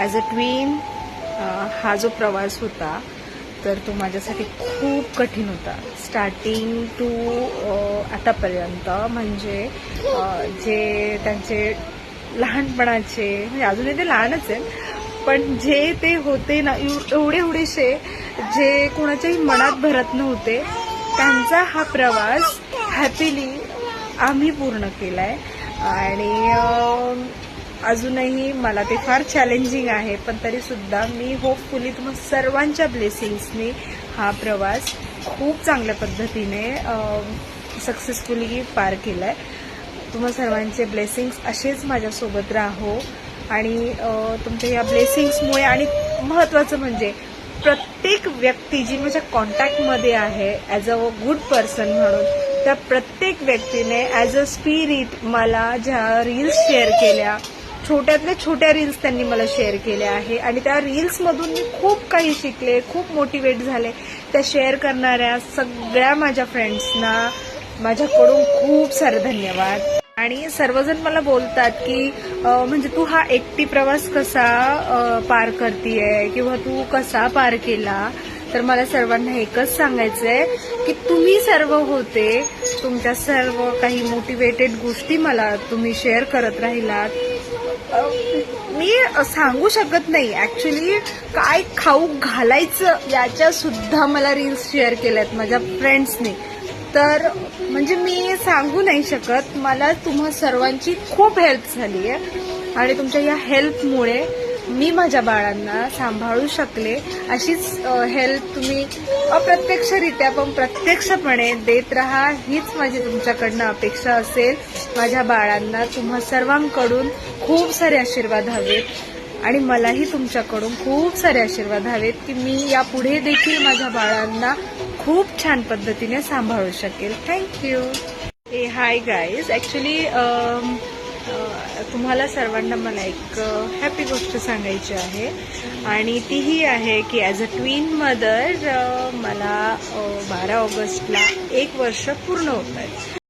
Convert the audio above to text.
As a twin हा जो प्रवास होता तर तो माझ्यासाठी खूप कठीण होता. स्टार्टिंग टू आतापर्यंत म्हणजे जे त्यांचे लहानपणाचे म्हणजे अजूनही ते लहानच आहेत पण जे ते होते ना एवढेसे जे कोणाच्याही मनात भरत नव्हते त्यांचा हा प्रवास हॅपीली आम्ही पूर्ण केलाय. आणि अजूनही मला ते फार चॅलेंजिंग आहे पण तरीसुद्धा मी होपफुली तुम्हा सर्वांच्या ब्लेसिंग्सनी हा प्रवास खूप चांगल्या पद्धतीने सक्सेसफुली पार केला आहे. तुम्हा सर्वांचे ब्लेसिंग्स असेच माझ्यासोबत राहो आणि तुमच्या या ब्लेसिंग्समुळे आणि महत्त्वाचं म्हणजे प्रत्येक व्यक्ती जी माझ्या कॉन्टॅक्टमध्ये आहे ॲज अ गुड पर्सन म्हणून त्या प्रत्येक व्यक्तीने ॲज अ स्पिरिट मला ज्या रील्स शेअर केल्या छोट्यातल्या छोट्या रील्स त्यांनी मला शेअर केल्या आहे आणि त्या रील्समधून मी खूप काही शिकले, खूप मोटिवेट झाले. त्या शेअर करणाऱ्या सगळ्या माझ्या फ्रेंड्सना माझ्याकडून खूप सारे धन्यवाद. आणि सर्वजण मला बोलतात की म्हणजे तू हा एकटी प्रवास कसा पार करतीये किंवा तू कसा पार केला. तर मला सर्वांना एकच सांगायचं आहे की तुम्ही सर्व होते, तुमच्या सर्व काही मोटिवेटेड गोष्टी मला तुम्ही शेअर करत राहिलात. मी सांगू शकत नाही ॲक्च्युली काय खाऊ घालायचं याच्या सुद्धा मला रील्स शेअर केल्यात माझ्या फ्रेंड्सनी. तर म्हणजे मी सांगू नाही शकत. मला तुम्हा सर्वांची खूप हेल्प झाली आहे आणि तुमच्या या हेल्पमुळे मी माझ्या बाळांना सांभाळू शकले. अशीच हेल्प तुम्ही अप्रत्यक्षरित्या पण प्रत्यक्षपणे देत राहा हीच माझी तुमच्याकडनं अपेक्षा असेल. माझ्या बाळांना तुम्हा सर्वांकडून खूप सारे आशीर्वाद हवेत आणि मलाही तुमच्याकडून खूप सारे आशीर्वाद हवेत की मी यापुढे देखील माझ्या बाळांना खूप छान पद्धतीने सांभाळू शकेल. थँक्यू. हाय गाईज, ॲक्च्युली तुम्हाला सर्वांना मला एक हॅपी गोष्ट सांगायची आहे आणि तीही आहे की ॲज अ ट्विन मदर मला 12 ऑगस्टला 1 वर्ष पूर्ण होत आहे.